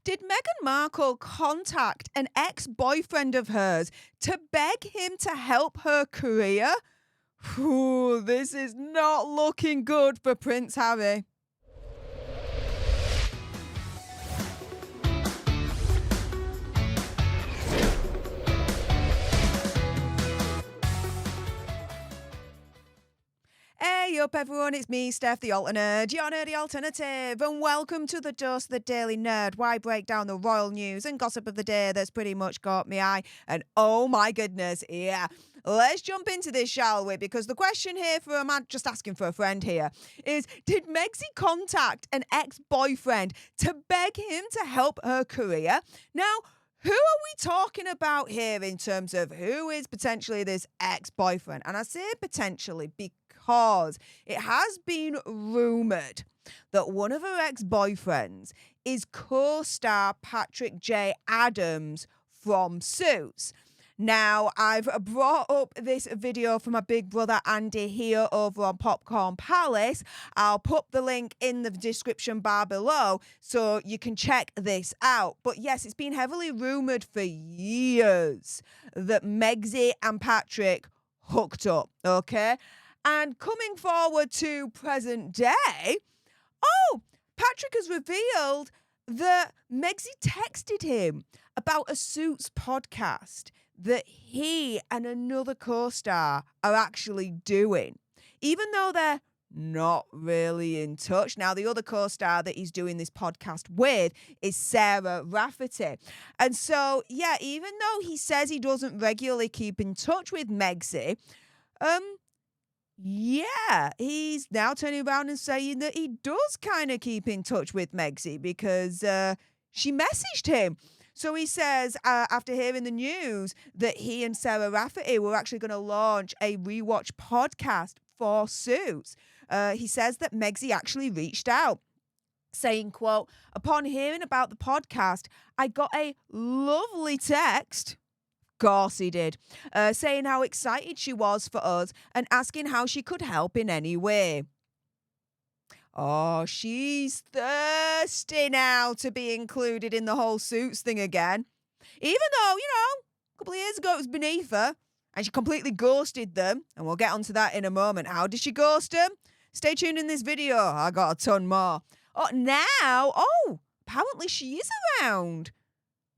Did Meghan Markle contact an ex-boyfriend of hers to beg him to help her career? Ooh, this is not looking good for Prince Harry. Hey up everyone, it's me, Stef, the alternate, your nerdy alternative, and welcome to The Dose, the Daily Nerd, where I break down the royal news and gossip of the day that's pretty much caught my eye. And oh my goodness, yeah, let's jump into this, shall we? Because the question here for a man just asking for a friend here is, did Megxie contact an ex-boyfriend to beg him to help her career? Now, who are we talking about here in terms of who is potentially this ex-boyfriend? And I say potentially because it has been rumoured that one of her ex-boyfriends is co-star Patrick J. Adams from Suits. Now, I've brought up this video from my big brother Andy here over on Popcorn Palace. I'll put the link in the description bar below so you can check this out. But yes, it's been heavily rumoured for years that Megxie and Patrick hooked up, okay? And coming forward to present day, Patrick has revealed that Megxie texted him about a Suits podcast that he and another co-star are actually doing, even though they're not really in touch. Now, the other co-star that he's doing this podcast with is Sarah Rafferty. And so, yeah, even though he says he doesn't regularly keep in touch with Megxie, yeah, he's now turning around and saying that he does kind of keep in touch with Megxie because she messaged him. So he says, after hearing the news, that he and Sarah Rafferty were actually going to launch a rewatch podcast for Suits. He says that Megxie actually reached out, saying, quote, "Upon hearing about the podcast, I got a lovely text." Of course he did. Saying how excited she was for us and asking how she could help in any way. Oh, she's thirsty now to be included in the whole Suits thing again. Even though, a couple of years ago it was beneath her and she completely ghosted them. And we'll get onto that in a moment. How did she ghost them? Stay tuned in this video. I got a ton more. Apparently she is around.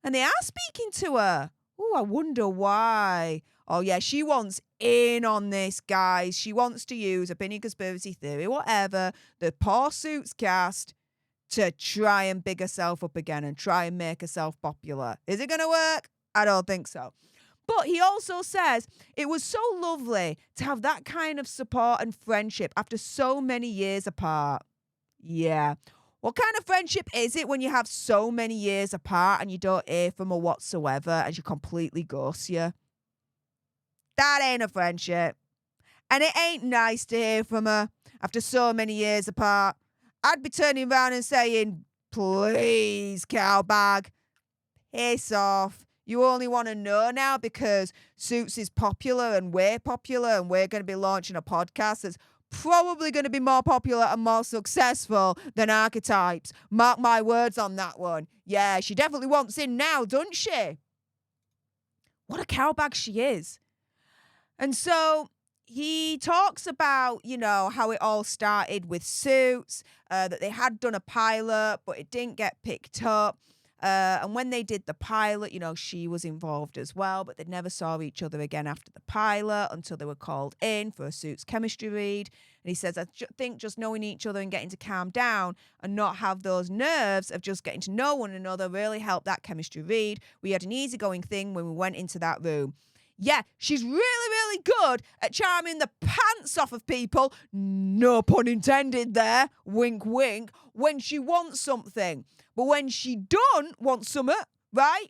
And they are speaking to her. Oh, I wonder why. Oh, yeah, she wants in on this, guys. She wants to use opinion, conspiracy theory, whatever, the poor Suits cast to try and big herself up again and try and make herself popular. Is it going to work? I don't think so. But he also says it was so lovely to have that kind of support and friendship after so many years apart. Yeah. What kind of friendship is it when you have so many years apart and you don't hear from her whatsoever and she completely ghosts you? That ain't a friendship. And it ain't nice to hear from her after so many years apart. I'd be turning around and saying, please, cowbag, piss off. You only want to know now because Suits is popular and we're going to be launching a podcast that's probably going to be more popular and more successful than Archetypes. Mark my words on that one. Yeah, she definitely wants in now, doesn't she? What a cowbag she is. And so he talks about, how it all started with Suits, that they had done a pilot, but it didn't get picked up. And when they did the pilot, she was involved as well, but they never saw each other again after the pilot until they were called in for a Suits chemistry read. And he says, I think just knowing each other and getting to calm down and not have those nerves of just getting to know one another really helped that chemistry read. We had an easygoing thing when we went into that room. Yeah, she's really, really good at charming the pants off of people. No pun intended there. Wink, wink. When she wants something. But when she don't want something, right,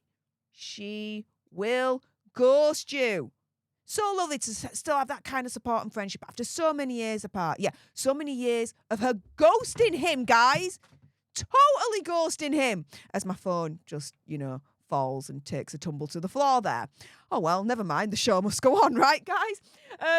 she will ghost you. So lovely to still have that kind of support and friendship after so many years apart. Yeah, so many years of her ghosting him, guys. Totally ghosting him. As my phone just, falls and takes a tumble to the floor there. Oh, well, never mind. The show must go on, right, guys?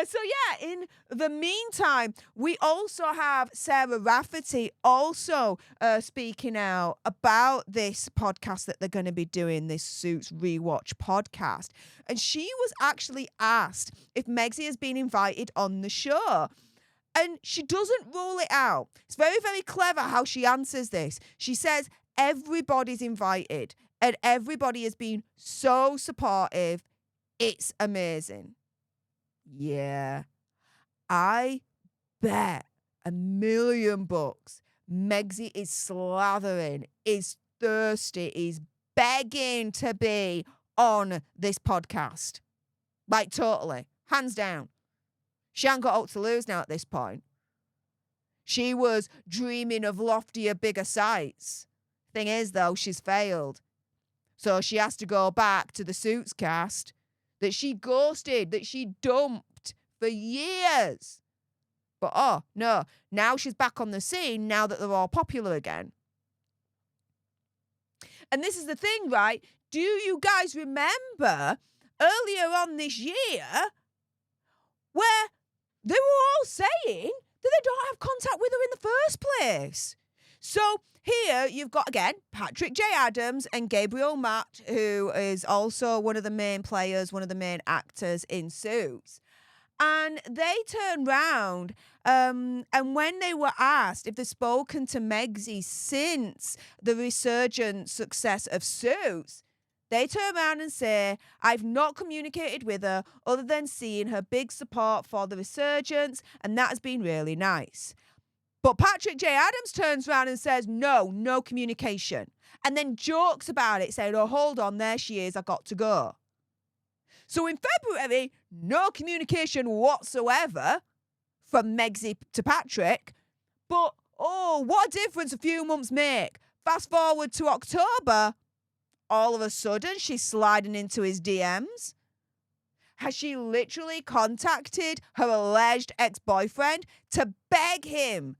So, yeah, in the meantime, we also have Sarah Rafferty also speaking out about this podcast that they're going to be doing, this Suits Rewatch podcast. And she was actually asked if Megxie has been invited on the show. And she doesn't rule it out. It's very, very clever how she answers this. She says everybody's invited and everybody has been so supportive. It's amazing. Yeah. I bet $1,000,000 Megxie is slathering, is thirsty, is begging to be on this podcast. Like, totally. Hands down. She ain't got out to lose now at this point. She was dreaming of loftier, bigger sights. Thing is, though, she's failed. So she has to go back to the Suits cast that she ghosted, that she dumped for years. But oh, no, now she's back on the scene now that they're all popular again. And this is the thing, right? Do you guys remember earlier on this year where they were all saying that they don't have contact with her in the first place? So here you've got, again, Patrick J. Adams and Gabriel Matt, who is also one of the main players, one of the main actors in Suits. And they turned round and when they were asked if they've spoken to Megxie since the resurgent success of Suits, they turn around and say, I've not communicated with her other than seeing her big support for the resurgence, and that has been really nice. But Patrick J. Adams turns around and says, no communication. And then jokes about it, saying, oh, hold on, there she is, I got to go. So in February, no communication whatsoever from Megxie to Patrick. But, oh, what a difference a few months make. Fast forward to October, all of a sudden, she's sliding into his DMs. Has she literally contacted her alleged ex-boyfriend to beg him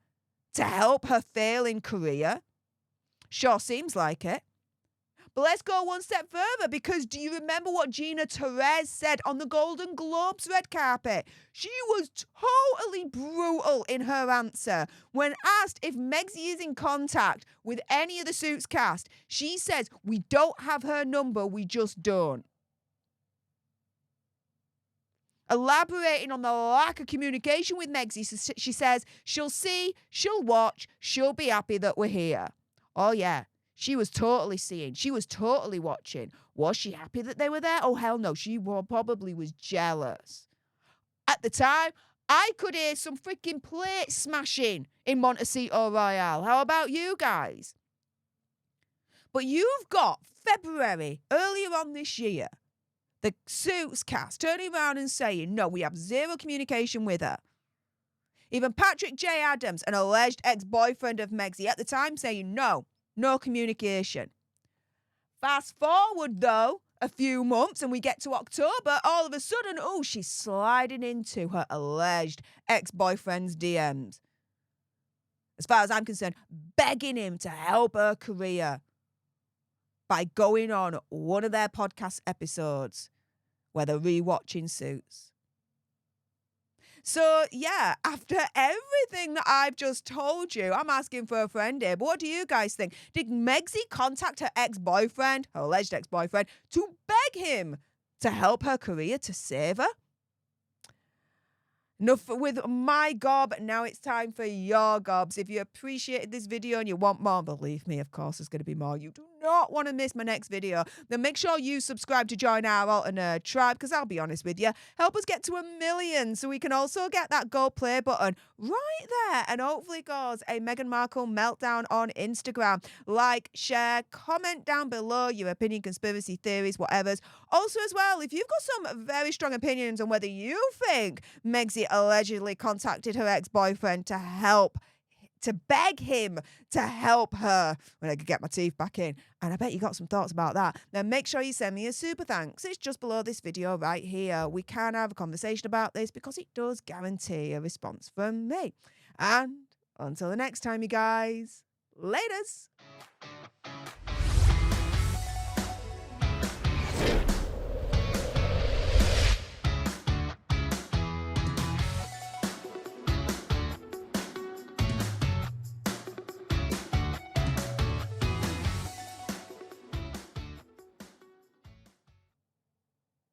to help her failing career? Sure seems like it. But let's go one step further, because do you remember what Gina Torres said on the Golden Globes red carpet? She was totally brutal in her answer. When asked if Megxie is in contact with any of the Suits cast, she says, we don't have her number, we just don't. Elaborating on the lack of communication with Megxie, she says, she'll see, she'll watch, she'll be happy that we're here. Oh yeah. She was totally seeing. She was totally watching. Was she happy that they were there? Oh, hell no. She probably was jealous. At the time, I could hear some freaking plate smashing in Montecito Royale. How about you guys? But you've got February, earlier on this year, the Suits cast turning around and saying, no, we have zero communication with her. Even Patrick J. Adams, an alleged ex-boyfriend of Megxie at the time, saying, no communication. Fast forward, though, a few months and we get to October, all of a sudden, oh, she's sliding into her alleged ex-boyfriend's DMs. As far as I'm concerned, begging him to help her career by going on one of their podcast episodes where they're rewatching Suits. So, yeah, after everything that I've just told you, I'm asking for a friend here. But what do you guys think? Did Megxie contact her ex-boyfriend, her alleged ex-boyfriend, to beg him to help her career, to save her? Enough with my gob. Now it's time for your gobs. If you appreciated this video and you want more, believe me, of course, there's going to be more. You do not want to miss my next video. Then make sure you subscribe to join our Alter Nerd tribe, because I'll be honest with you, help us get to 1 million so we can also get that go play button right there, and hopefully cause a Meghan Markle meltdown on Instagram. Like, share, comment down below your opinion, conspiracy theories, whatever's. Also as well, if you've got some very strong opinions on whether you think Megxie allegedly contacted her ex-boyfriend to beg him to help her when I could get my teeth back in, and I bet you got some thoughts about that, then make sure you send me a super thanks. It's just below this video right here. We can have a conversation about this because it does guarantee a response from me. And until the next time, you guys, laters.